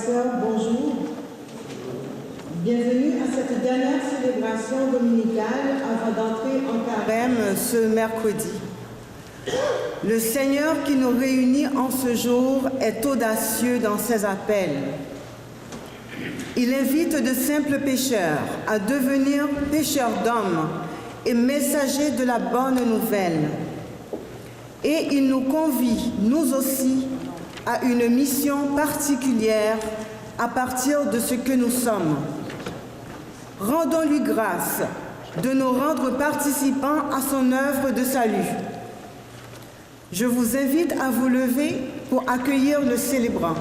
sœurs, bonjour. Bienvenue à cette dernière célébration dominicale avant d'entrer en carême ce mercredi. Le Seigneur qui nous réunit en ce jour est audacieux dans ses appels. Il invite de simples pécheurs à devenir pécheurs d'hommes et messagers de la bonne nouvelle. Et il nous convie, nous aussi, à une mission particulière à partir de ce que nous sommes. Rendons-lui grâce de nous rendre participants à son œuvre de salut. Je vous invite à vous lever pour accueillir le célébrant.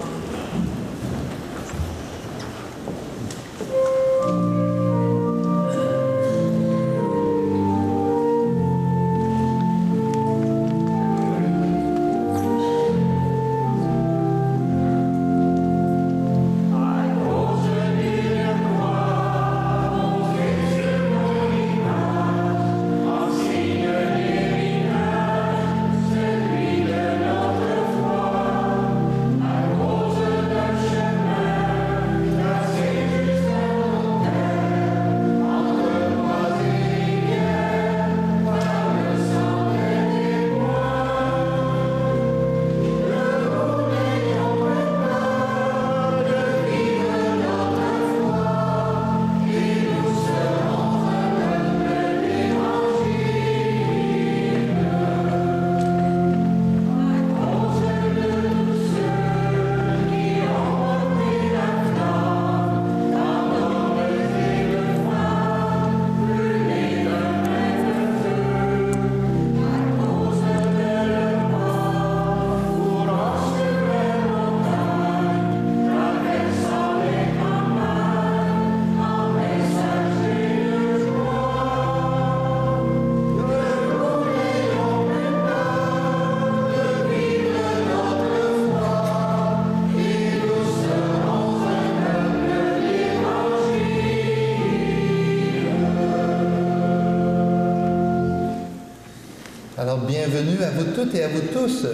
Alors, bienvenue à vous toutes et à vous tous,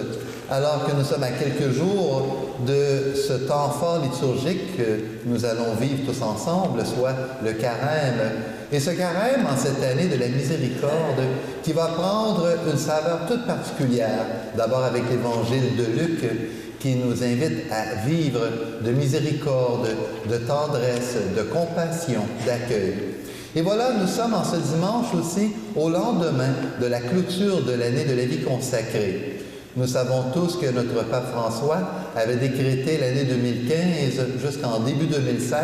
alors que nous sommes à quelques jours de ce temps fort liturgique que nous allons vivre tous ensemble, soit le carême. Et ce carême, en cette année de la miséricorde, qui va prendre une saveur toute particulière, d'abord avec l'évangile de Luc, qui nous invite à vivre de miséricorde, de tendresse, de compassion, d'accueil. Et voilà, nous sommes en ce dimanche aussi au lendemain de la clôture de l'année de la vie consacrée. Nous savons tous que notre pape François avait décrété l'année 2015 jusqu'en début 2016,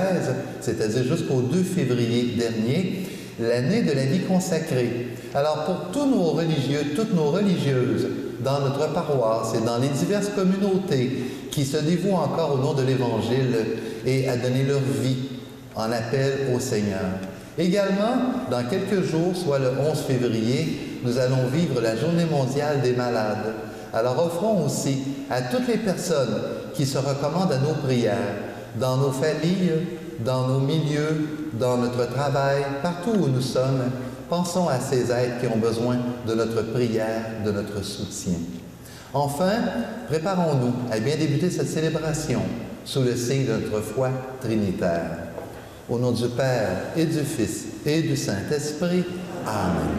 c'est-à-dire jusqu'au 2 février dernier, l'année de la vie consacrée. Alors pour tous nos religieux, toutes nos religieuses, dans notre paroisse et dans les diverses communautés qui se dévouent encore au nom de l'Évangile et à donner leur vie en appel au Seigneur. Également, dans quelques jours, soit le 11 février, nous allons vivre la Journée mondiale des malades. Alors offrons aussi à toutes les personnes qui se recommandent à nos prières, dans nos familles, dans nos milieux, dans notre travail, partout où nous sommes, pensons à ces êtres qui ont besoin de notre prière, de notre soutien. Enfin, préparons-nous à bien débuter cette célébration sous le signe de notre foi trinitaire. Au nom du Père et du Fils et du Saint-Esprit. Amen.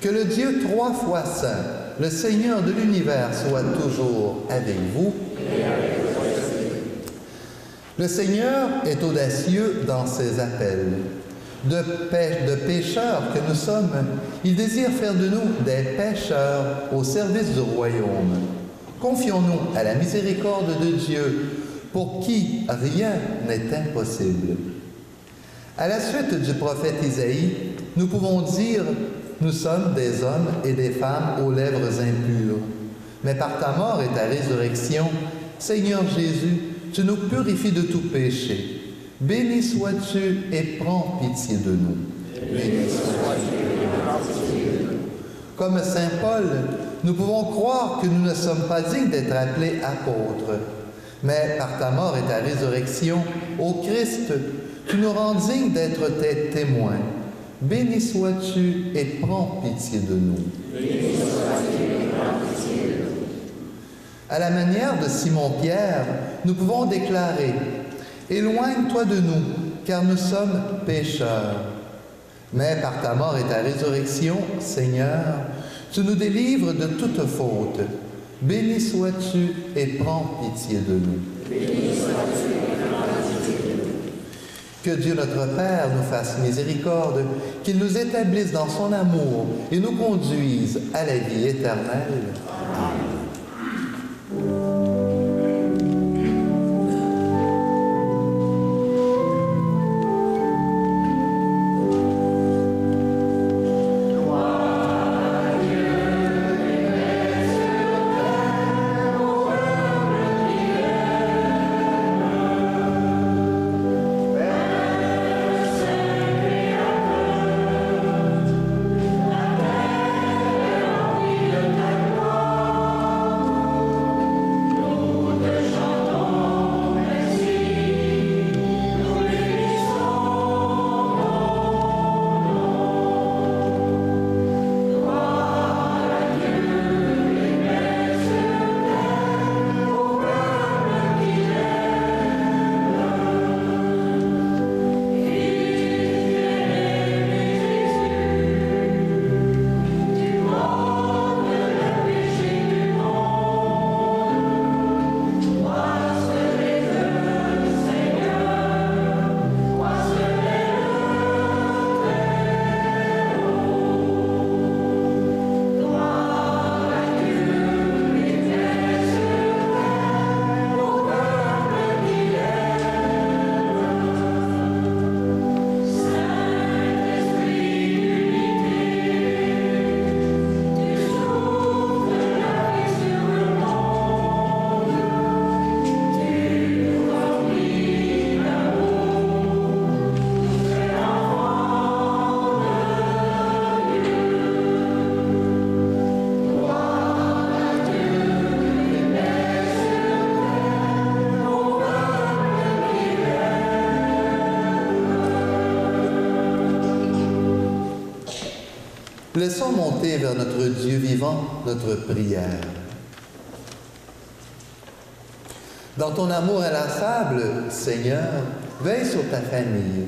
Que le Dieu trois fois saint, le Seigneur de l'univers, soit toujours avec vous. Le Seigneur est audacieux dans ses appels. De pécheurs que nous sommes, il désire faire de nous des pécheurs au service du royaume. Confions-nous à la miséricorde de Dieu, pour qui rien n'est impossible. À la suite du prophète Isaïe, nous pouvons dire « Nous sommes des hommes et des femmes aux lèvres impures. Mais par ta mort et ta résurrection, Seigneur Jésus, tu nous purifies de tout péché. Béni sois-tu et prends pitié de nous. » Béni sois-tu et prends pitié de nous. Comme saint Paul, nous pouvons croire que nous ne sommes pas dignes d'être appelés apôtres. Mais par ta mort et ta résurrection, ô Christ, tu nous rends dignes d'être tes témoins. Béni sois-tu et prends pitié de nous. Béni sois-tu et prends pitié de nous. À la manière de Simon-Pierre, nous pouvons déclarer « Éloigne-toi de nous, car nous sommes pécheurs. » Mais par ta mort et ta résurrection, Seigneur, tu nous délivres de toute faute. Béni sois-tu et prends pitié de nous. Béni sois-tu et prends pitié de nous. Que Dieu notre Père nous fasse miséricorde, qu'il nous établisse dans son amour et nous conduise à la vie éternelle. Amen. Laissons monter vers notre Dieu vivant notre prière. Dans ton amour inlassable, Seigneur, veille sur ta famille.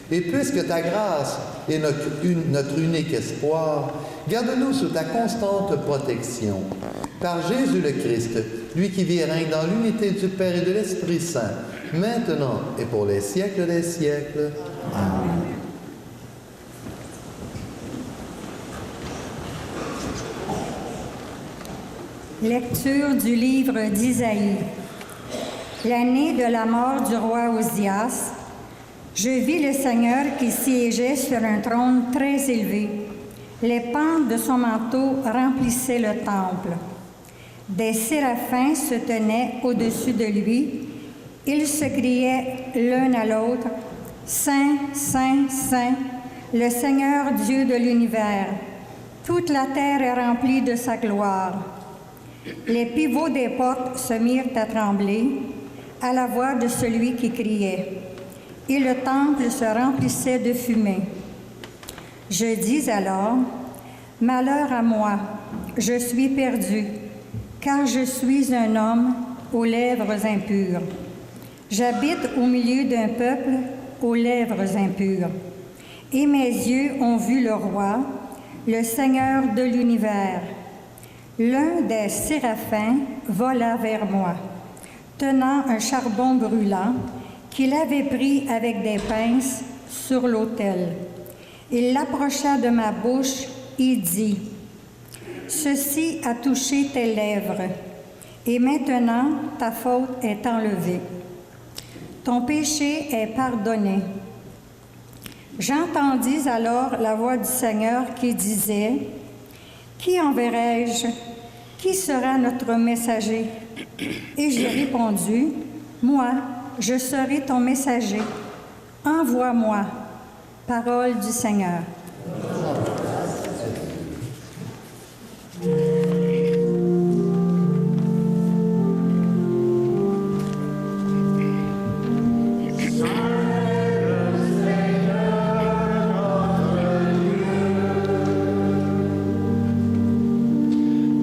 Et puisque ta grâce est notre unique espoir, garde-nous sous ta constante protection. Par Jésus le Christ, lui qui vit et règne dans l'unité du Père et de l'Esprit Saint, maintenant et pour les siècles des siècles. Amen. Lecture du livre d'Isaïe. L'année de la mort du roi Osias, je vis le Seigneur qui siégeait sur un trône très élevé. Les pans de son manteau remplissaient le temple. Des séraphins se tenaient au-dessus de lui. Ils se criaient l'un à l'autre, « Saint, Saint, Saint, le Seigneur Dieu de l'univers. Toute la terre est remplie de sa gloire. » Les pivots des portes se mirent à trembler à la voix de celui qui criait, et le temple se remplissait de fumée. Je dis alors, « Malheur à moi, je suis perdu, car je suis un homme aux lèvres impures. J'habite au milieu d'un peuple aux lèvres impures, et mes yeux ont vu le roi, le Seigneur de l'univers. » L'un des séraphins vola vers moi, tenant un charbon brûlant qu'il avait pris avec des pinces sur l'autel. Il l'approcha de ma bouche et dit, « Ceci a touché tes lèvres, et maintenant ta faute est enlevée. Ton péché est pardonné. » J'entendis alors la voix du Seigneur qui disait, « Qui enverrai-je? Qui sera notre messager? » Et j'ai répondu, « Moi, je serai ton messager. Envoie-moi. » Parole du Seigneur.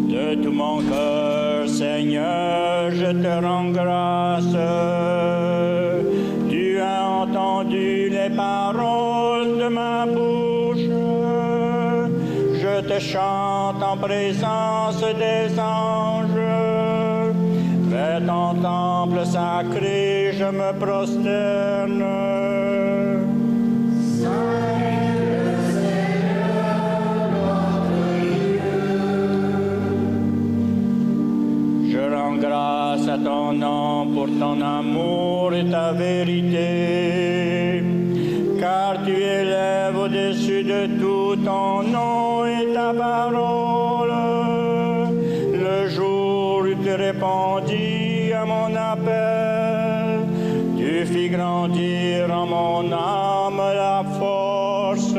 De tout mon cœur, Seigneur, de ma bouche. Je te chante en présence des anges. Vers ton temple sacré, je me prosterne. Je rends grâce à ton nom pour ton amour et ta vérité, car tu élèves au-dessus de tout ton nom et ta parole. Le jour où tu répondis à mon appel, tu fis grandir en mon âme la force.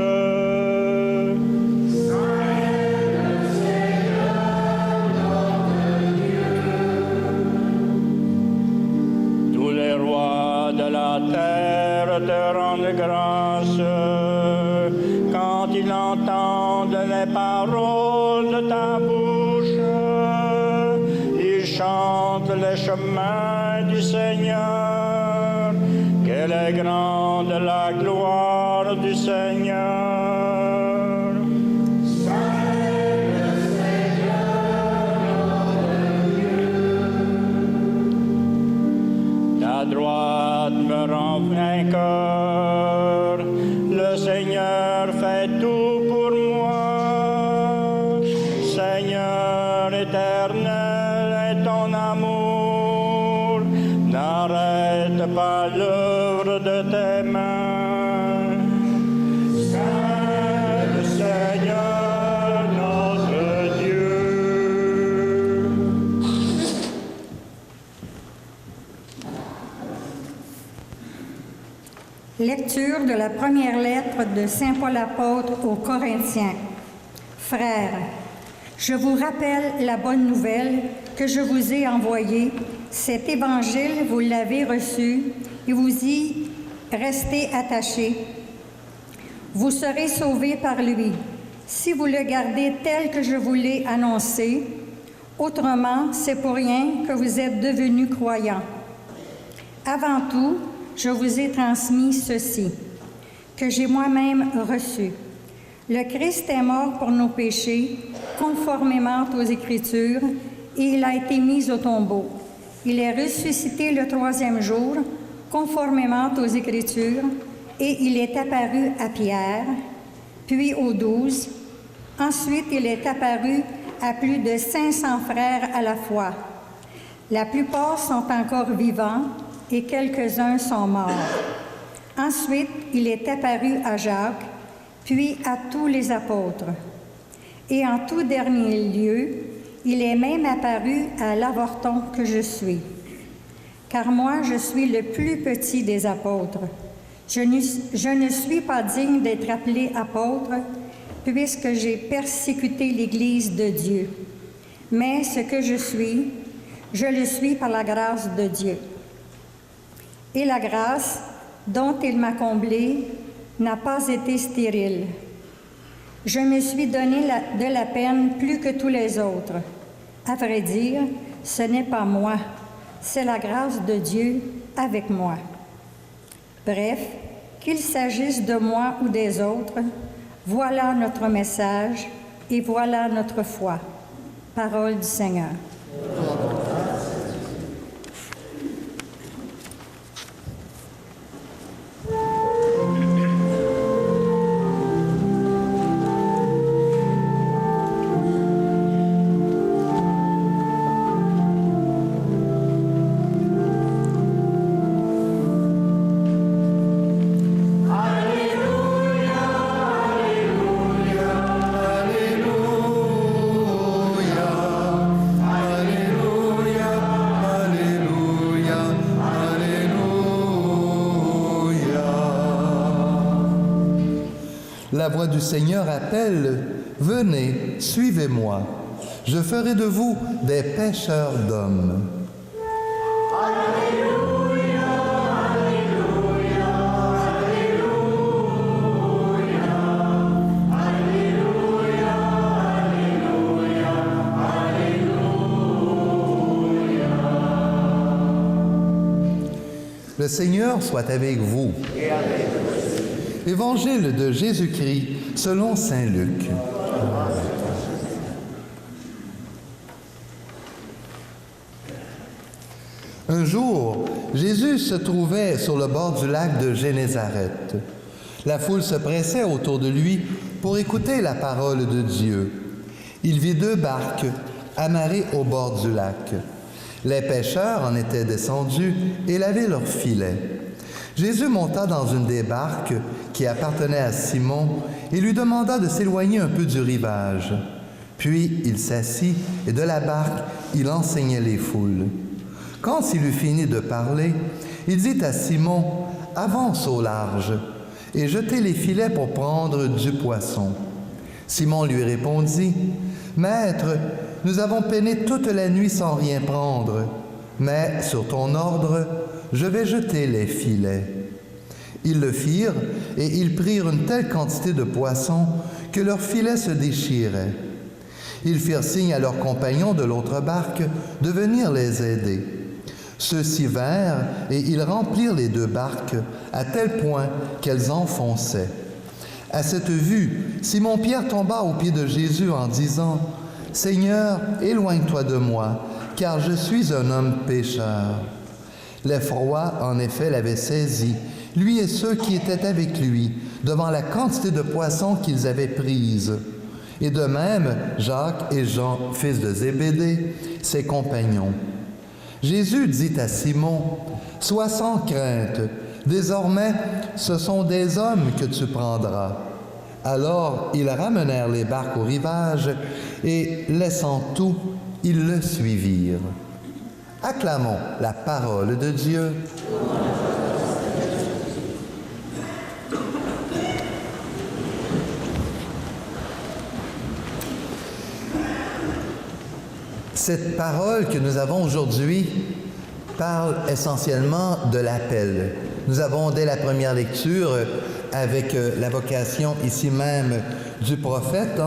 De la terre te rendent grâce quand ils entendent les paroles de ta bouche. Ils chantent les chemins du Seigneur. Quelle est grande la gloire du Seigneur. Ta droite me rend vainqueur, le Seigneur fait tout pour moi. Seigneur éternel est ton amour, n'arrête pas l'œuvre de tes mains. Saint le Seigneur notre Dieu. Lecture de la première lettre de Saint Paul apôtre aux Corinthiens. Frères, je vous rappelle la bonne nouvelle que je vous ai envoyée. Cet évangile, vous l'avez reçu et vous y restez attachés. Vous serez sauvés par lui, si vous le gardez tel que je vous l'ai annoncé. Autrement, c'est pour rien que vous êtes devenus croyants. Avant tout, je vous ai transmis ceci, que j'ai moi-même reçu. Le Christ est mort pour nos péchés, conformément aux Écritures, et il a été mis au tombeau. Il est ressuscité le 3e jour, conformément aux Écritures, et il est apparu à Pierre, puis aux 12. Ensuite, il est apparu à plus de 500 frères à la fois. La plupart sont encore vivants, et quelques-uns sont morts. Ensuite, il est apparu à Jacques, puis à tous les apôtres. Et en tout dernier lieu, il est même apparu à l'avorton que je suis. Car moi, je suis le plus petit des apôtres. Je ne suis pas digne d'être appelé apôtre, puisque j'ai persécuté l'Église de Dieu. Mais ce que je le suis par la grâce de Dieu. Et la grâce dont il m'a comblé n'a pas été stérile. Je me suis donné de la peine plus que tous les autres. À vrai dire, ce n'est pas moi, c'est la grâce de Dieu avec moi. Bref, qu'il s'agisse de moi ou des autres, voilà notre message et voilà notre foi. Parole du Seigneur. La voix du Seigneur appelle, « Venez, suivez-moi. Je ferai de vous des pêcheurs d'hommes. » Le Seigneur soit avec vous. Évangile de Jésus-Christ selon saint Luc. Un jour, Jésus se trouvait sur le bord du lac de Génézareth. La foule se pressait autour de lui pour écouter la parole de Dieu. Il vit 2 barques amarrées au bord du lac. Les pêcheurs en étaient descendus et lavaient leurs filets. Jésus monta dans une des barques qui appartenait à Simon et lui demanda de s'éloigner un peu du rivage. Puis il s'assit et de la barque, il enseignait les foules. Quand il eut fini de parler, il dit à Simon, « Avance au large et jetez les filets pour prendre du poisson. » Simon lui répondit, « Maître, nous avons peiné toute la nuit sans rien prendre, mais sur ton ordre, je vais jeter les filets. » Ils le firent et ils prirent une telle quantité de poissons que leurs filets se déchiraient. Ils firent signe à leurs compagnons de l'autre barque de venir les aider. Ceux-ci vinrent et ils remplirent les 2 barques à tel point qu'elles enfonçaient. À cette vue, Simon-Pierre tomba aux pieds de Jésus en disant, « Seigneur, éloigne-toi de moi, car je suis un homme pécheur. » L'effroi, en effet, l'avait saisi, lui et ceux qui étaient avec lui, devant la quantité de poissons qu'ils avaient prise. Et de même, Jacques et Jean, fils de Zébédée, ses compagnons. Jésus dit à Simon, « Sois sans crainte, désormais ce sont des hommes que tu prendras. » Alors ils ramenèrent les barques au rivage et, laissant tout, ils le suivirent. Acclamons la parole de Dieu. Cette parole que nous avons aujourd'hui parle essentiellement de l'appel. Nous avons, dès la première lecture, avec la vocation ici même du prophète,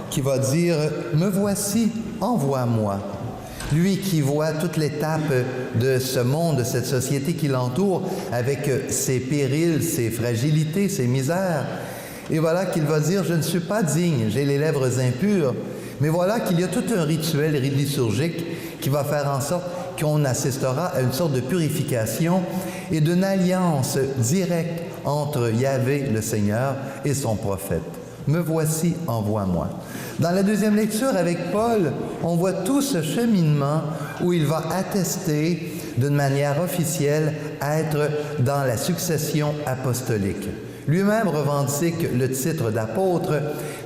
qui va dire « Me voici, envoie-moi ». Lui qui voit toute l'étape de ce monde, de cette société qui l'entoure, avec ses périls, ses fragilités, ses misères. Et voilà qu'il va dire « Je ne suis pas digne, j'ai les lèvres impures ». Mais voilà qu'il y a tout un rituel liturgique qui va faire en sorte qu'on assistera à une sorte de purification et d'une alliance directe entre Yahvé, le Seigneur, et son prophète. « Me voici, envoie-moi ». Dans la deuxième lecture avec Paul, on voit tout ce cheminement où il va attester d'une manière officielle être dans la succession apostolique. Lui-même revendique le titre d'apôtre,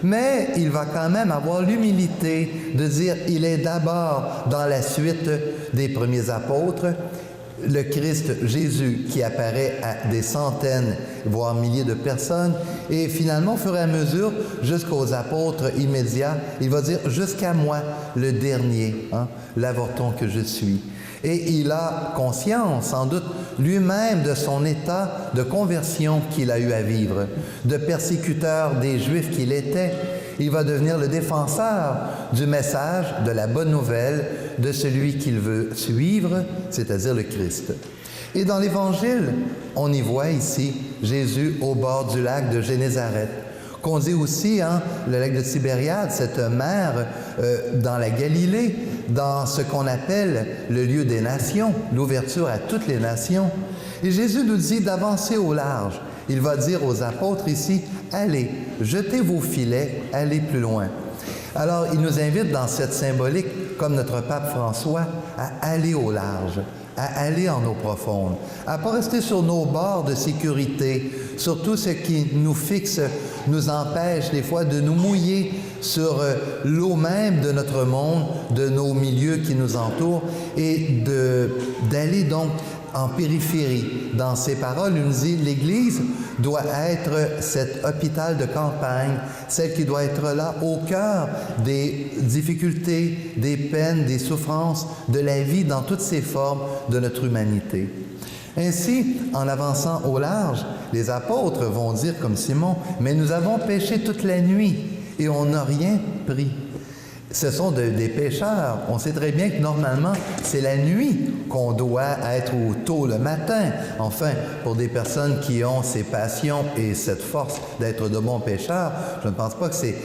mais il va quand même avoir l'humilité de dire il est d'abord dans la suite des premiers apôtres, le Christ Jésus qui apparaît à des centaines, voire milliers de personnes, et finalement, au fur et à mesure, jusqu'aux apôtres immédiats, il va dire « jusqu'à moi, le dernier, l'avorton que je suis ». Et il a conscience, sans doute, lui-même de son état de conversion qu'il a eu à vivre, de persécuteur des Juifs qu'il était. Il va devenir le défenseur du message, de la bonne nouvelle, de celui qu'il veut suivre, c'est-à-dire le Christ. Et dans l'Évangile, on y voit ici Jésus au bord du lac de Génézareth, qu'on dit aussi, le lac de Tibériade, cette mer dans la Galilée, dans ce qu'on appelle le lieu des nations, l'ouverture à toutes les nations. Et Jésus nous dit d'avancer au large. Il va dire aux apôtres ici, « Allez, jetez vos filets, allez plus loin. » Alors, il nous invite dans cette symbolique, comme notre pape François, à aller au large, à aller en eau profonde, à ne pas rester sur nos bords de sécurité, sur tout ce qui nous fixe, nous empêche des fois de nous mouiller sur l'eau même de notre monde, de nos milieux qui nous entourent, et d'aller donc en périphérie. Dans ses paroles, il nous dit « l'Église doit être cet hôpital de campagne, celle qui doit être là au cœur des difficultés, des peines, des souffrances, de la vie dans toutes ses formes de notre humanité. » Ainsi, en avançant au large, les apôtres vont dire comme Simon « Mais nous avons péché toute la nuit et on n'a rien pris. » ce sont des pécheurs. On sait très bien que normalement, c'est la nuit qu'on doit être au tôt le matin. Enfin, pour des personnes qui ont ces passions et cette force d'être de bons pécheurs, je ne pense pas que c'est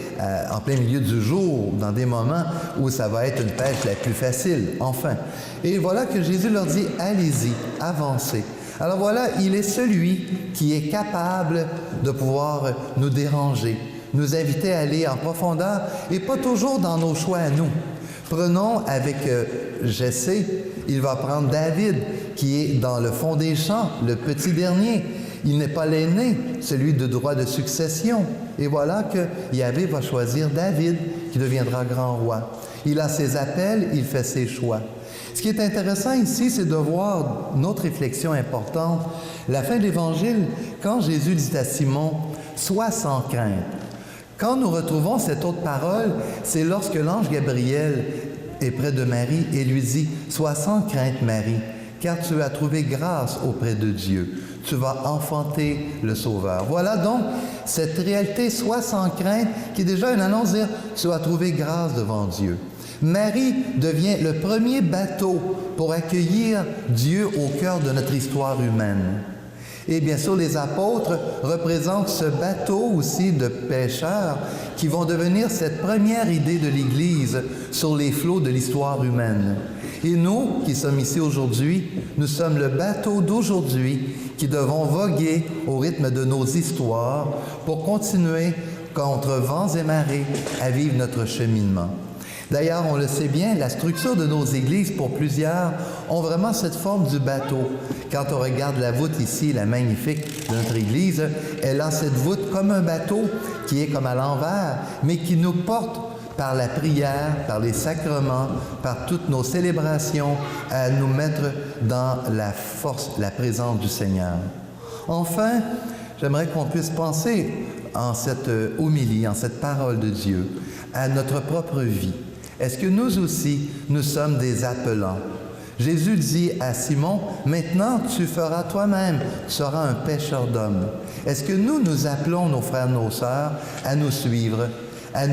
en plein milieu du jour, dans des moments où ça va être une pêche la plus facile. Enfin. Et voilà que Jésus leur dit, allez-y, avancez. Alors voilà, il est celui qui est capable de pouvoir nous déranger, nous inviter à aller en profondeur et pas toujours dans nos choix à nous. Prenons avec Jessé, il va prendre David qui est dans le fond des champs, le petit dernier. Il n'est pas l'aîné, celui de droit de succession. Et voilà que Yahvé va choisir David qui deviendra grand roi. Il a ses appels, il fait ses choix. Ce qui est intéressant ici, c'est de voir une autre réflexion importante. La fin de l'Évangile, quand Jésus dit à Simon, « Sois sans crainte ». Quand nous retrouvons cette autre parole, c'est lorsque l'ange Gabriel est près de Marie et lui dit « Sois sans crainte, Marie, car tu as trouvé grâce auprès de Dieu. Tu vas enfanter le Sauveur. » Voilà donc cette réalité « Sois sans crainte » qui est déjà une annonce de dire « Tu as trouvé grâce devant Dieu ». Marie devient le premier bateau pour accueillir Dieu au cœur de notre histoire humaine. Et bien sûr, les apôtres représentent ce bateau aussi de pêcheurs qui vont devenir cette première idée de l'Église sur les flots de l'histoire humaine. Et nous, qui sommes ici aujourd'hui, nous sommes le bateau d'aujourd'hui qui devons voguer au rythme de nos histoires pour continuer contre vents et marées à vivre notre cheminement. D'ailleurs, on le sait bien, la structure de nos églises, pour plusieurs, ont vraiment cette forme du bateau. Quand on regarde la voûte ici, la magnifique de notre église, elle a cette voûte comme un bateau qui est comme à l'envers, mais qui nous porte par la prière, par les sacrements, par toutes nos célébrations, à nous mettre dans la force, la présence du Seigneur. Enfin, j'aimerais qu'on puisse penser en cette homélie, en cette parole de Dieu, à notre propre vie. Est-ce que nous aussi, nous sommes des appelants? Jésus dit à Simon, « Maintenant, tu feras toi-même, tu seras un pêcheur d'hommes. » Est-ce que nous appelons nos frères, nos sœurs à nous suivre, à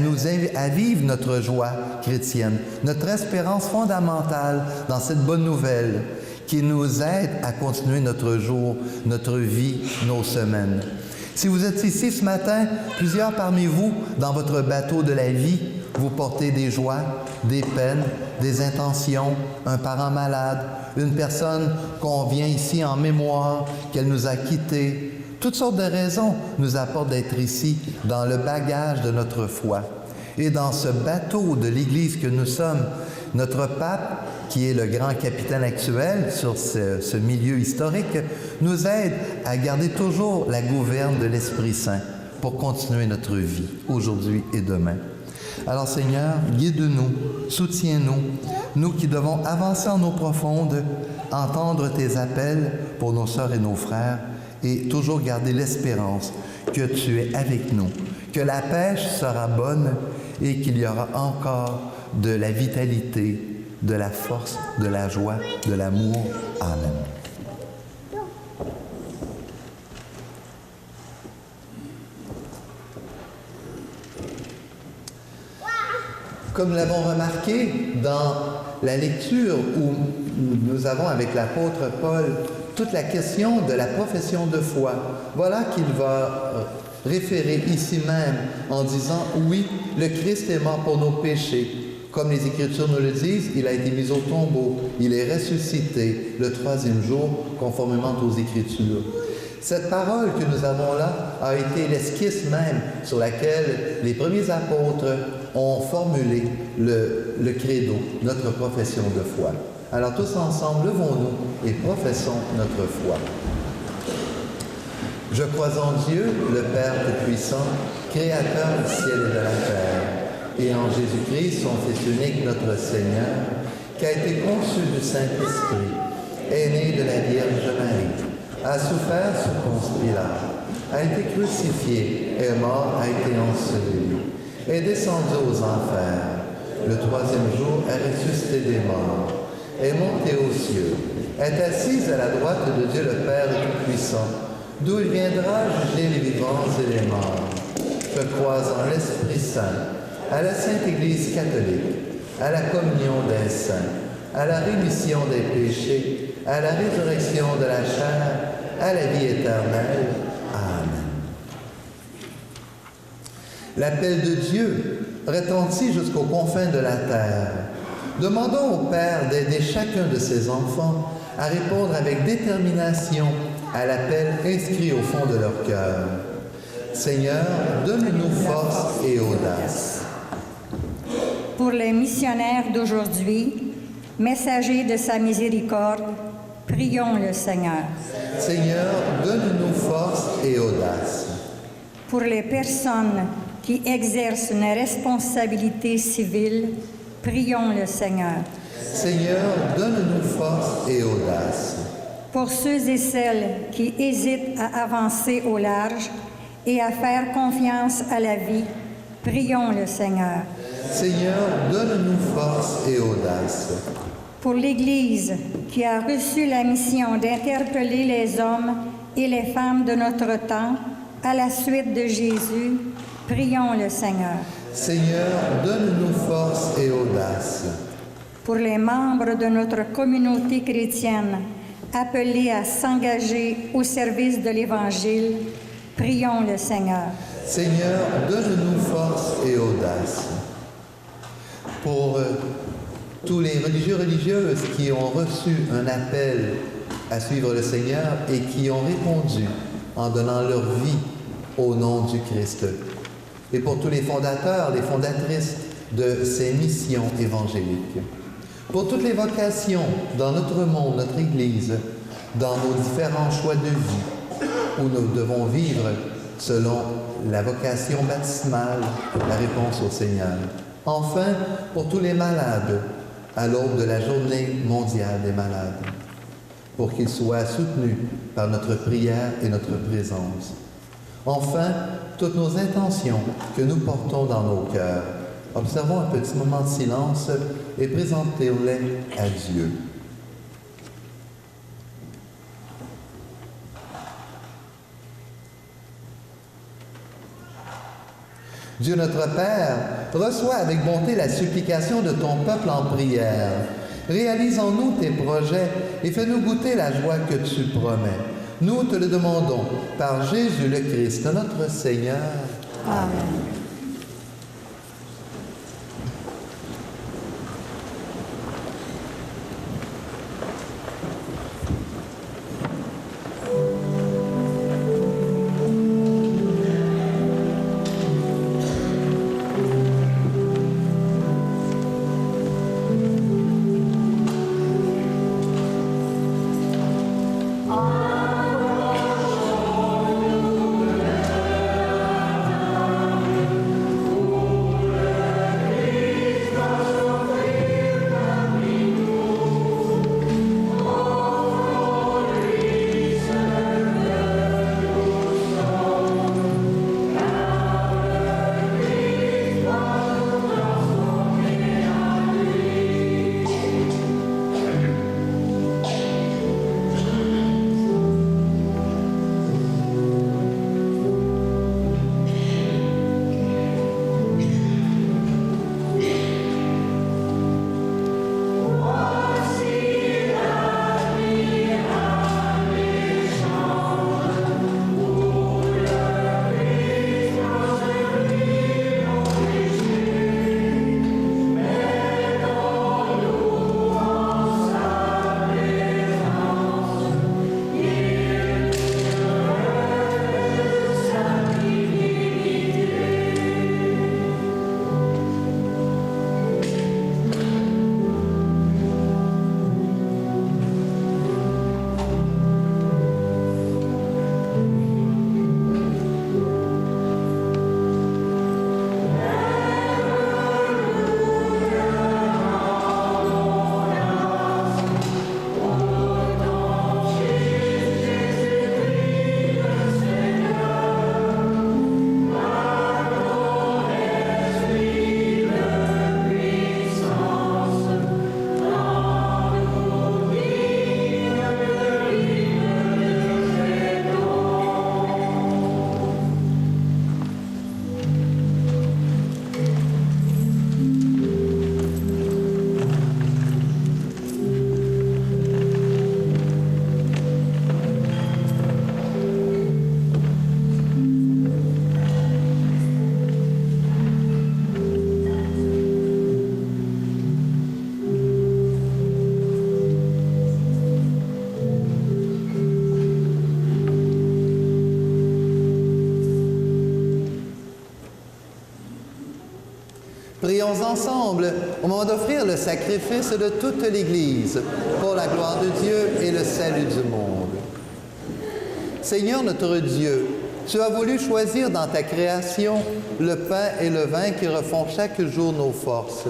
vivre notre joie chrétienne, notre espérance fondamentale dans cette bonne nouvelle qui nous aide à continuer notre jour, notre vie, nos semaines? Si vous êtes ici ce matin, plusieurs parmi vous, dans votre bateau de la vie, vous portez des joies, des peines, des intentions, un parent malade, une personne qu'on vient ici en mémoire, qu'elle nous a quittés. Toutes sortes de raisons nous apportent d'être ici, dans le bagage de notre foi. Et dans ce bateau de l'Église que nous sommes, notre pape, qui est le grand capitaine actuel sur ce milieu historique, nous aide à garder toujours la gouverne de l'Esprit Saint pour continuer notre vie, aujourd'hui et demain. Alors Seigneur, guide-nous, soutiens-nous, nous qui devons avancer en eau profonde, entendre tes appels pour nos sœurs et nos frères, et toujours garder l'espérance que tu es avec nous, que la pêche sera bonne et qu'il y aura encore de la vitalité, de la force, de la joie, de l'amour. Amen. Comme nous l'avons remarqué dans la lecture où nous avons avec l'apôtre Paul toute la question de la profession de foi, voilà qu'il va référer ici même en disant « Oui, le Christ est mort pour nos péchés. Comme les Écritures nous le disent, il a été mis au tombeau, il est ressuscité le troisième jour, conformément aux Écritures. » Cette parole que nous avons là a été l'esquisse même sur laquelle les premiers apôtres ont formulé le credo, notre profession de foi. Alors tous ensemble, levons-nous et professons notre foi. Je crois en Dieu, le Père Tout-Puissant, Créateur du ciel et de la terre, et en Jésus-Christ, son Fils unique, notre Seigneur, qui a été conçu du Saint-Esprit, est né de la Vierge Marie, a souffert sous Ponce Pilate, a été crucifié, est mort, a été enseveli, est descendu aux enfers, le troisième jour est ressuscité des morts, est monté aux cieux, est assise à la droite de Dieu le Père Tout-Puissant, d'où il viendra juger les vivants et les morts. Je crois en l'Esprit Saint, à la Sainte Église catholique, à la communion des saints, à la rémission des péchés, à la résurrection de la chair, à la vie éternelle. Amen. L'appel de Dieu retentit jusqu'aux confins de la terre. Demandons au Père d'aider chacun de ses enfants à répondre avec détermination à l'appel inscrit au fond de leur cœur. Seigneur, donne-nous force et audace. Pour les missionnaires d'aujourd'hui, messagers de sa miséricorde, prions le Seigneur. Seigneur, donne-nous force et audace. Pour les personnes qui exercent une responsabilité civile, prions le Seigneur. Seigneur, donne-nous force et audace. Pour ceux et celles qui hésitent à avancer au large et à faire confiance à la vie, prions le Seigneur. Seigneur, donne-nous force et audace. Pour l'Église qui a reçu la mission d'interpeller les hommes et les femmes de notre temps à la suite de Jésus, prions le Seigneur. Seigneur, donne-nous force et audace. Pour les membres de notre communauté chrétienne appelés à s'engager au service de l'Évangile, prions le Seigneur. Seigneur, donne-nous force et audace. Pour tous les religieuses qui ont reçu un appel à suivre le Seigneur et qui ont répondu en donnant leur vie au nom du Christ. Et pour tous les fondateurs, les fondatrices de ces missions évangéliques. Pour toutes les vocations dans notre monde, notre Église, dans nos différents choix de vie, où nous devons vivre selon la vocation baptismale, la réponse au Seigneur. Enfin, pour tous les malades, à l'aube de la journée mondiale des malades, pour qu'ils soient soutenus par notre prière et notre présence. Enfin, toutes nos intentions que nous portons dans nos cœurs. Observons un petit moment de silence et présentons-les à Dieu. Dieu notre Père, reçois avec bonté la supplication de ton peuple en prière. Réalise en nous tes projets et fais-nous goûter la joie que tu promets. Nous te le demandons par Jésus le Christ, notre Seigneur. Amen. Prions ensemble au moment d'offrir le sacrifice de toute l'Église pour la gloire de Dieu et le salut du monde. Seigneur notre Dieu, tu as voulu choisir dans ta création le pain et le vin qui refont chaque jour nos forces.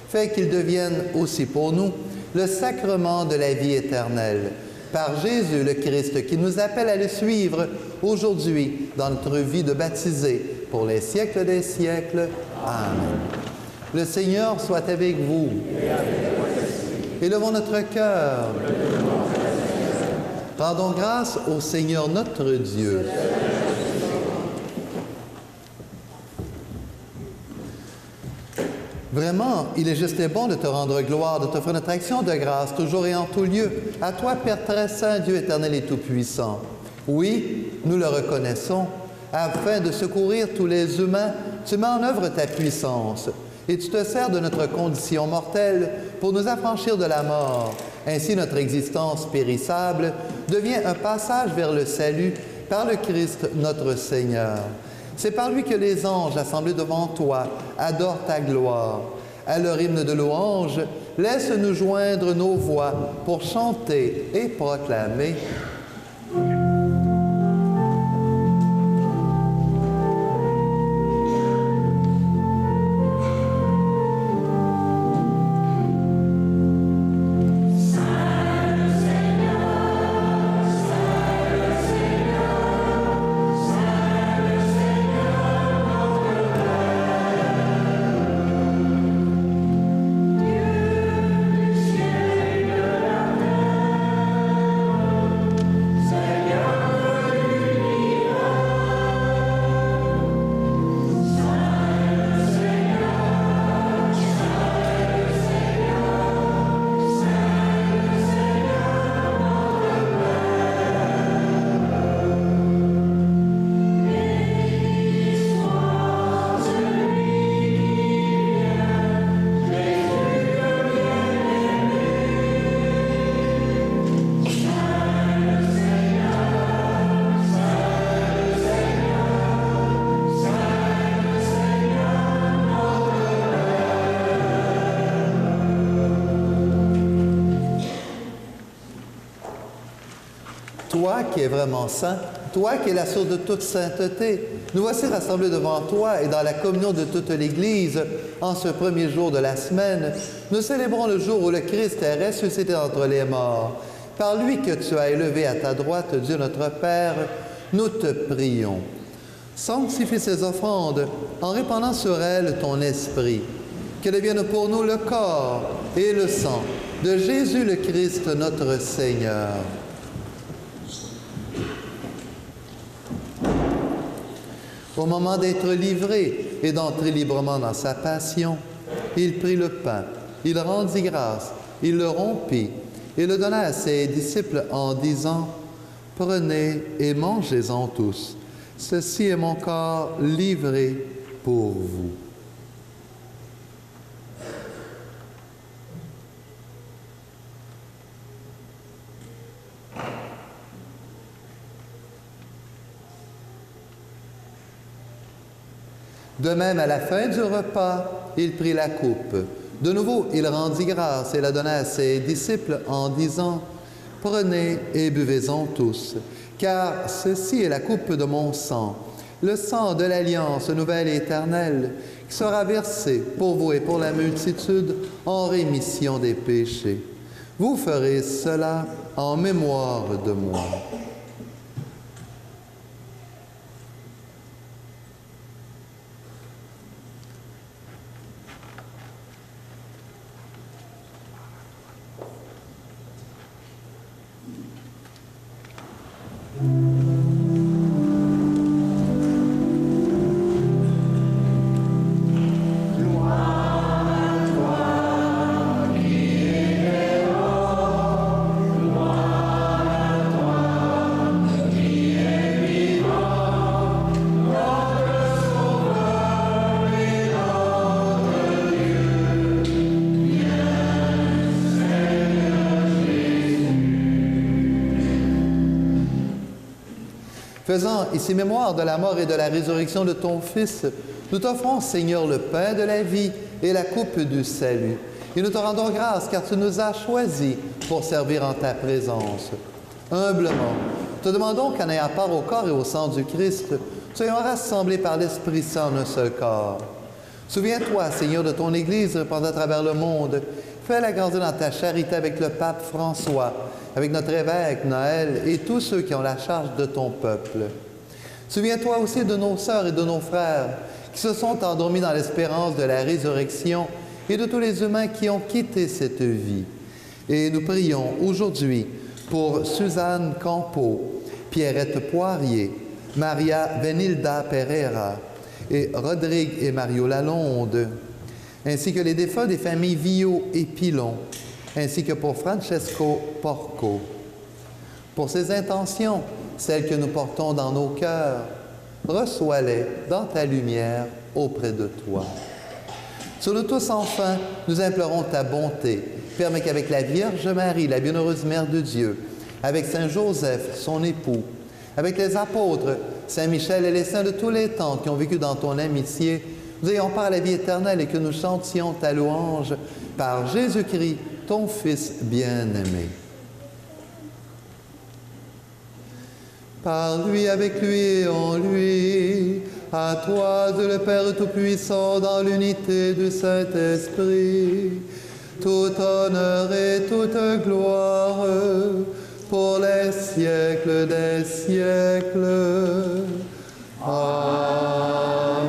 Fais qu'ils deviennent aussi pour nous le sacrement de la vie éternelle. Par Jésus le Christ qui nous appelle à le suivre aujourd'hui dans notre vie de baptisés pour les siècles des siècles. Amen. Le Seigneur soit avec vous. Élevons notre cœur. Rendons grâce au Seigneur notre Dieu. Vraiment, il est juste et bon de te rendre gloire, de t'offrir notre action de grâce, toujours et en tout lieu. À toi, Père très saint, Dieu éternel et tout-puissant. Oui, nous le reconnaissons. Afin de secourir tous les humains, tu mets en œuvre ta puissance. Et tu te sers de notre condition mortelle pour nous affranchir de la mort. Ainsi, notre existence périssable devient un passage vers le salut par le Christ notre Seigneur. C'est par lui que les anges assemblés devant toi adorent ta gloire. À leur hymne de louange, laisse-nous joindre nos voix pour chanter et proclamer. Toi qui es vraiment saint, toi qui es la source de toute sainteté, nous voici rassemblés devant toi et dans la communion de toute l'Église, en ce premier jour de la semaine, nous célébrons le jour où le Christ est ressuscité entre les morts. Par lui que tu as élevé à ta droite, Dieu notre Père, nous te prions. Sanctifie ces offrandes en répandant sur elles ton esprit. Que devienne pour nous le corps et le sang de Jésus le Christ notre Seigneur. Au moment d'être livré et d'entrer librement dans sa passion, il prit le pain, il rendit grâce, il le rompit et le donna à ses disciples en disant « Prenez et mangez-en tous. Ceci est mon corps livré pour vous. » De même, à la fin du repas, il prit la coupe. De nouveau, il rendit grâce et la donna à ses disciples en disant « Prenez et buvez-en tous, car ceci est la coupe de mon sang, le sang de l'alliance nouvelle et éternelle, qui sera versé pour vous et pour la multitude en rémission des péchés. Vous ferez cela en mémoire de moi. » Faisant ici mémoire de la mort et de la résurrection de ton Fils, nous t'offrons, Seigneur, le pain de la vie et la coupe du salut. Et nous te rendons grâce car tu nous as choisis pour servir en ta présence. Humblement, te demandons qu'en ayant part au corps et au sang du Christ, soyons rassemblés par l'Esprit Saint en un seul corps. Souviens-toi, Seigneur, de ton Église répandue à travers le monde. Fais-la grandir dans ta charité avec le pape François, avec notre évêque Noël et tous ceux qui ont la charge de ton peuple. Souviens-toi aussi de nos sœurs et de nos frères qui se sont endormis dans l'espérance de la résurrection et de tous les humains qui ont quitté cette vie. Et nous prions aujourd'hui pour Suzanne Campeau, Pierrette Poirier, Maria Venilda Pereira et Rodrigue et Mario Lalonde, ainsi que les défunts des familles Villot et Pilon, ainsi que pour Francesco Porco. Pour ces intentions, celles que nous portons dans nos cœurs, reçois-les dans ta lumière auprès de toi. Sur nous tous, enfin, nous implorons ta bonté. Permets qu'avec la Vierge Marie, la bienheureuse Mère de Dieu, avec Saint Joseph, son époux, avec les apôtres, Saint Michel et les saints de tous les temps qui ont vécu dans ton amitié, nous ayons part à la vie éternelle et que nous chantions ta louange par Jésus-Christ, ton Fils bien-aimé. Par lui, avec lui et en lui, à toi, Dieu le Père Tout-Puissant, dans l'unité du Saint-Esprit, tout honneur et toute gloire pour les siècles des siècles. Amen.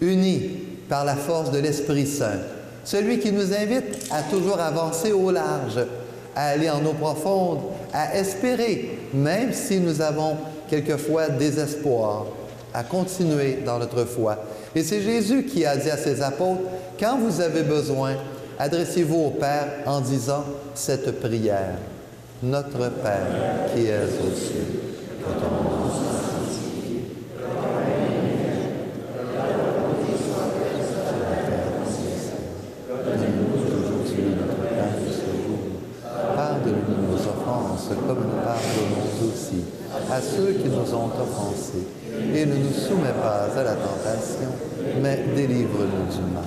Unis par la force de l'Esprit Saint, celui qui nous invite à toujours avancer au large, à aller en eau profonde, à espérer, même si nous avons quelquefois désespoir, à continuer dans notre foi. Et c'est Jésus qui a dit à ses apôtres, « Quand vous avez besoin, adressez-vous au Père en disant cette prière. Notre Père qui es aux cieux, que ton nom soit sanctifié, que ton règne vienne, que ta volonté soit faite sur la terre comme au ciel. Donne-nous aujourd'hui notre pain de ce jour. Pardonne-nous nos offenses comme nous pardonnons aussi à ceux qui nous ont offensés. Et ne nous soumets pas à la tentation, mais délivre-nous du mal.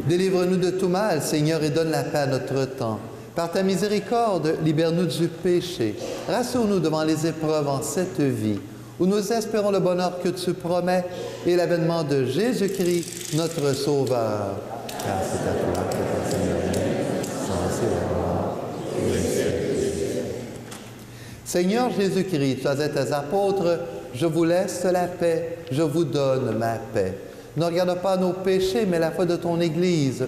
Délivre-nous de tout mal, Seigneur, et donne la paix à notre temps. Par ta miséricorde, libère-nous du péché. Rassure-nous devant les épreuves en cette vie, où nous espérons le bonheur que tu promets et l'avènement de Jésus-Christ, notre Sauveur. Car c'est à toi que ta Seigneur, sans et la gloire, et le ciel. Seigneur Jésus-Christ, tu as dit à tes apôtres, « Je vous laisse la paix, je vous donne ma paix. » Ne regarde pas nos péchés, mais la foi de ton Église.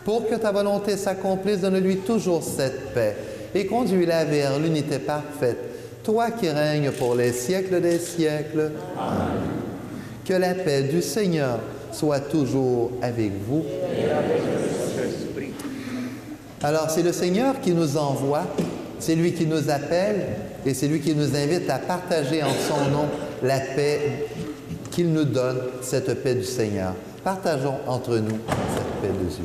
Pour que ta volonté s'accomplisse, donne-lui toujours cette paix et conduis-la vers l'unité parfaite, toi qui règnes pour les siècles des siècles. Amen. Que la paix du Seigneur soit toujours avec vous. Et avec votre esprit. Alors, c'est le Seigneur qui nous envoie, c'est lui qui nous appelle et c'est lui qui nous invite à partager en son nom la paix qu'il nous donne, cette paix du Seigneur. Partageons entre nous cette paix de Dieu.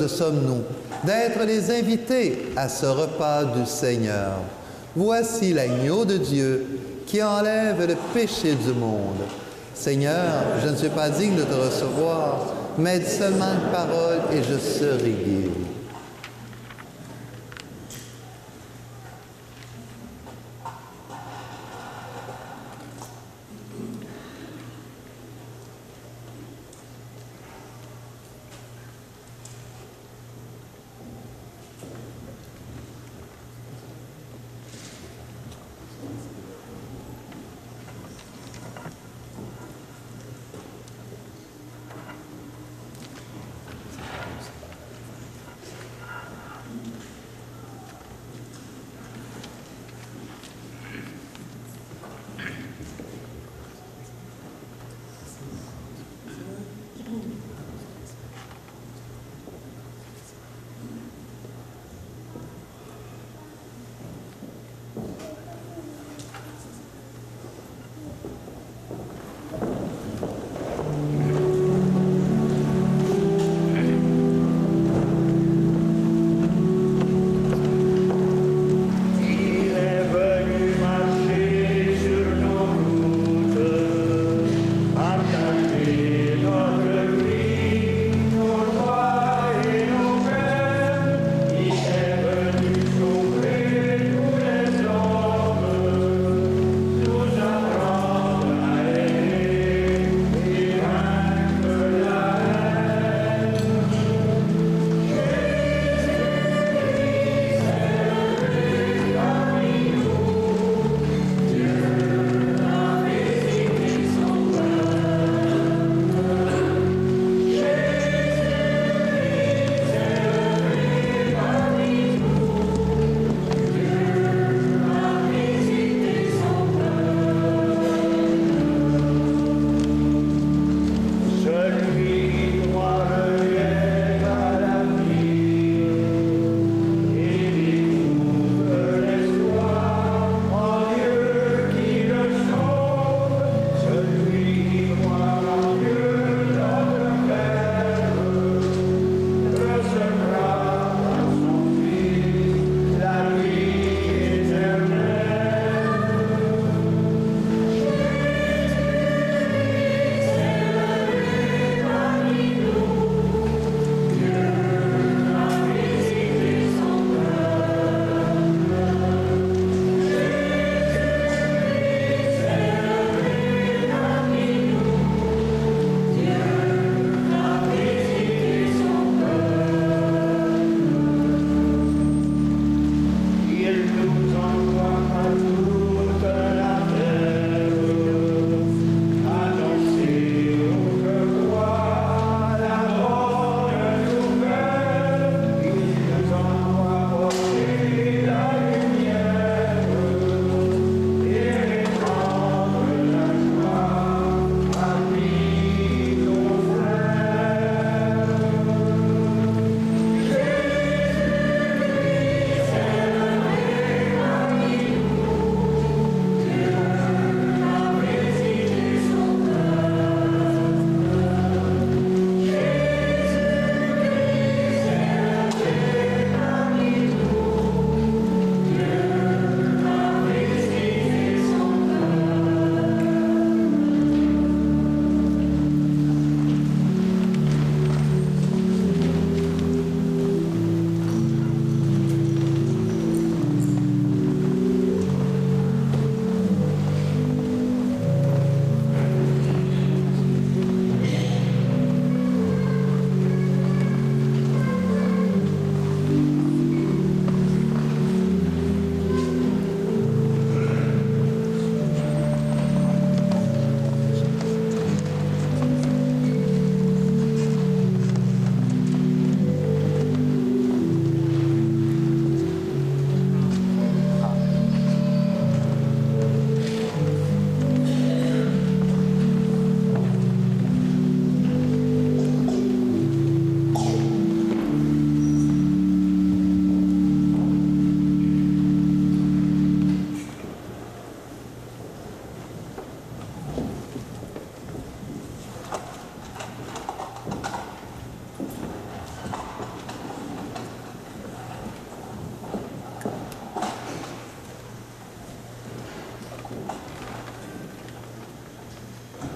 Sommes-nous d'être les invités à ce repas du Seigneur. Voici l'agneau de Dieu qui enlève le péché du monde. Seigneur, je ne suis pas digne de te recevoir, mais dis seulement une parole et je serai guéri.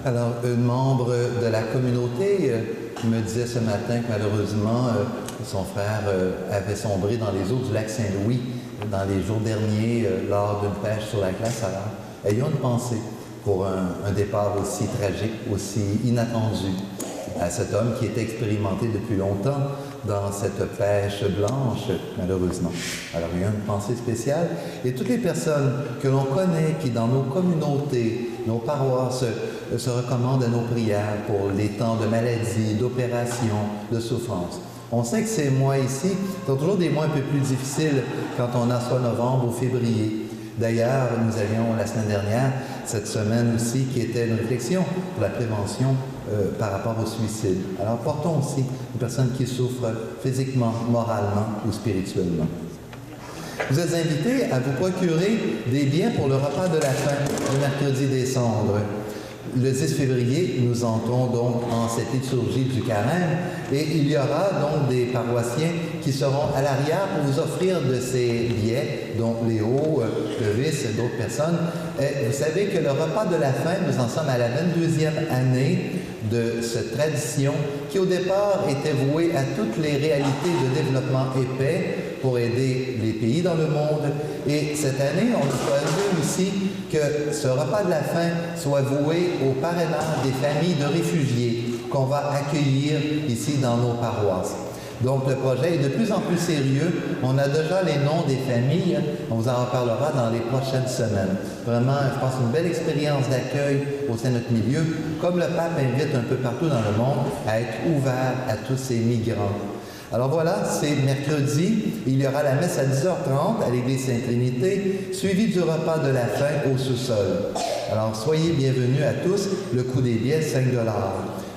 Alors, une membre de la communauté me disait ce matin que malheureusement, son frère avait sombré dans les eaux du lac Saint-Louis dans les jours derniers lors d'une pêche sur la glace. Alors, ayons une pensée pour un départ aussi tragique, aussi inattendu à cet homme qui était expérimenté depuis longtemps dans cette pêche blanche, malheureusement. Alors, il y a une pensée spéciale. Et toutes les personnes que l'on connaît, qui dans nos communautés, nos paroisses, se recommandent à nos prières pour les temps de maladie, d'opération, de souffrance. On sait que ces mois ici sont toujours des mois un peu plus difficiles quand on a soit novembre ou février. D'ailleurs, nous avions la semaine dernière, cette semaine aussi, qui était une réflexion pour la prévention par rapport au suicide. Alors, portons aussi les personnes qui souffrent physiquement, moralement ou spirituellement. Vous êtes invités à vous procurer des biens pour le repas de la fin, le mercredi des cendres. Le 10 février, nous entrons donc en cette liturgie du carême et il y aura donc des paroissiens qui seront à l'arrière pour vous offrir de ces billets, dont Léo, Clovis et d'autres personnes. Et vous savez que le repas de la fin, nous en sommes à la 22e année de cette tradition qui au départ était vouée à toutes les réalités de développement épais pour aider les pays dans le monde. Et cette année, on a choisi aussi que ce repas de la fin soit voué au parrainage des familles de réfugiés qu'on va accueillir ici dans nos paroisses. Donc le projet est de plus en plus sérieux. On a déjà les noms des familles. On vous en reparlera dans les prochaines semaines. Vraiment, je pense, une belle expérience d'accueil au sein de notre milieu, comme le pape invite un peu partout dans le monde à être ouvert à tous ces migrants. Alors voilà, c'est mercredi, il y aura la messe à 10h30 à l'église Sainte-Trinité, suivie du repas de la fin au sous-sol. Alors soyez bienvenus à tous, le coût des billets, 5 $.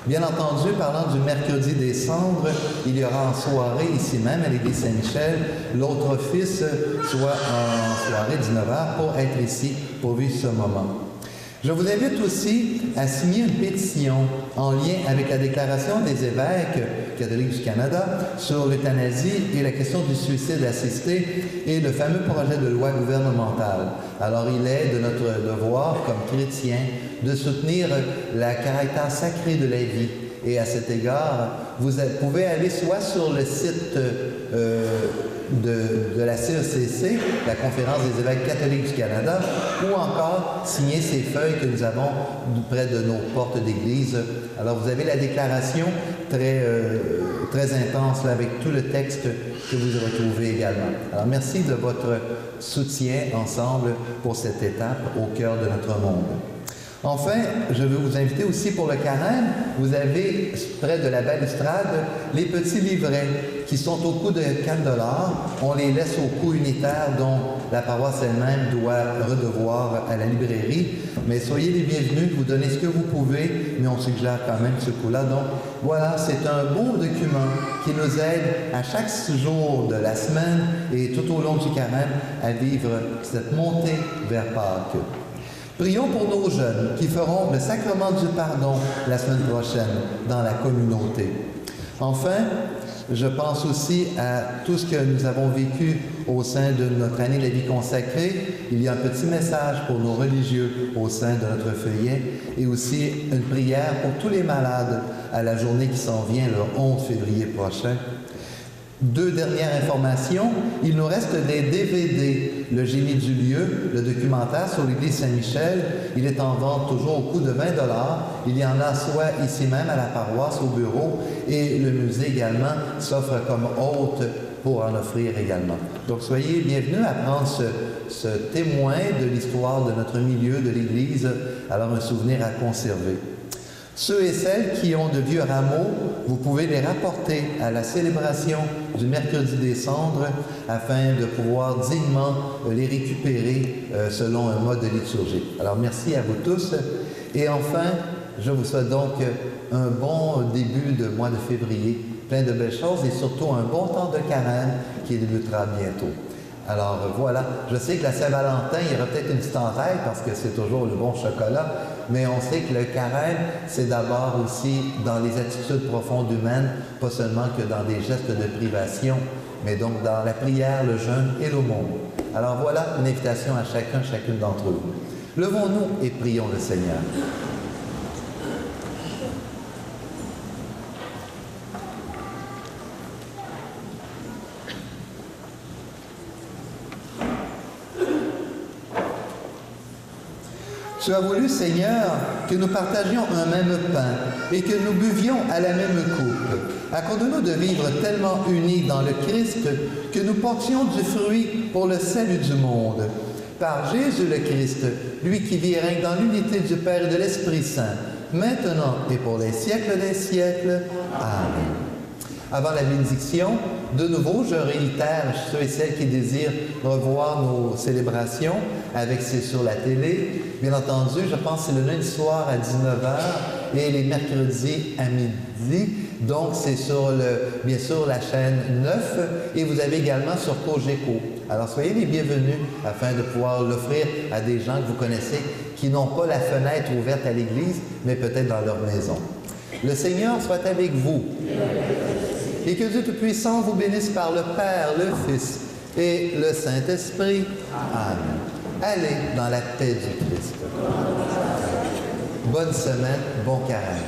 Bien entendu, parlant du mercredi des cendres, il y aura en soirée ici même à l'église Saint-Michel, l'autre office, soit en soirée 19h, pour être ici pour vivre ce moment. Je vous invite aussi à signer une pétition en lien avec la déclaration des évêques catholiques du Canada sur l'euthanasie et la question du suicide assisté et le fameux projet de loi gouvernementale. Alors, il est de notre devoir, comme chrétiens, de soutenir le caractère sacré de la vie. Et à cet égard, vous pouvez aller soit sur le site de la CECC, la Conférence des évêques catholiques du Canada, ou encore signer ces feuilles que nous avons près de nos portes d'église. Alors, vous avez la déclaration très intense là, avec tout le texte que vous retrouvez également. Alors, merci de votre soutien ensemble pour cette étape au cœur de notre monde. Enfin, je veux vous inviter aussi pour le carême. Vous avez, près de la balustrade, les petits livrets qui sont au coût de 4 $. On les laisse au coût unitaire dont la paroisse elle-même doit redevoir à la librairie. Mais soyez les bienvenus, vous donnez ce que vous pouvez, mais on suggère quand même ce coût-là. Donc voilà, c'est un beau document qui nous aide à chaque jour de la semaine et tout au long du carême à vivre cette montée vers Pâques. Prions pour nos jeunes qui feront le sacrement du pardon la semaine prochaine dans la communauté. Enfin, je pense aussi à tout ce que nous avons vécu au sein de notre année de la vie consacrée. Il y a un petit message pour nos religieux au sein de notre feuillet et aussi une prière pour tous les malades à la journée qui s'en vient le 11 février prochain. 2 dernières informations. Il nous reste des DVD. Le génie du lieu, le documentaire sur l'église Saint-Michel, il est en vente toujours au coût de 20 $. Il y en a soit ici même à la paroisse, au bureau, et le musée également s'offre comme hôte pour en offrir également. Donc soyez bienvenus à prendre ce témoin de l'histoire de notre milieu, de l'église, alors un souvenir à conserver. Ceux et celles qui ont de vieux rameaux, vous pouvez les rapporter à la célébration du mercredi des cendres afin de pouvoir dignement les récupérer selon un mode liturgique. Alors merci à vous tous et enfin, je vous souhaite donc un bon début de mois de février, plein de belles choses et surtout un bon temps de carême qui débutera bientôt. Alors voilà, je sais que la Saint-Valentin, il y aura peut-être une petite entête parce que c'est toujours le bon chocolat, mais on sait que le carême, c'est d'abord aussi dans les attitudes profondes humaines, pas seulement que dans des gestes de privation, mais donc dans la prière, le jeûne et l'aumône. Alors voilà une invitation à chacune d'entre vous. Levons-nous et prions le Seigneur. Tu as voulu, Seigneur, que nous partagions un même pain et que nous buvions à la même coupe. Accorde-nous de vivre tellement unis dans le Christ que nous portions du fruit pour le salut du monde. Par Jésus le Christ, lui qui vit et règne dans l'unité du Père et de l'Esprit Saint, maintenant et pour les siècles des siècles. Amen. Avant la bénédiction, de nouveau, je réitère ceux et celles qui désirent revoir nos célébrations avec C'est sur la télé. Bien entendu, je pense que c'est le lundi soir à 19h et les mercredis à midi. Donc, c'est sur, bien sûr, la chaîne 9 et vous avez également sur Cogeco. Alors, soyez les bienvenus afin de pouvoir l'offrir à des gens que vous connaissez qui n'ont pas la fenêtre ouverte à l'église, mais peut-être dans leur maison. Le Seigneur soit avec vous. Et que Dieu Tout-Puissant vous bénisse par le Père, le Fils et le Saint-Esprit. Amen. Allez dans la paix du Christ. Bonne semaine, bon carême.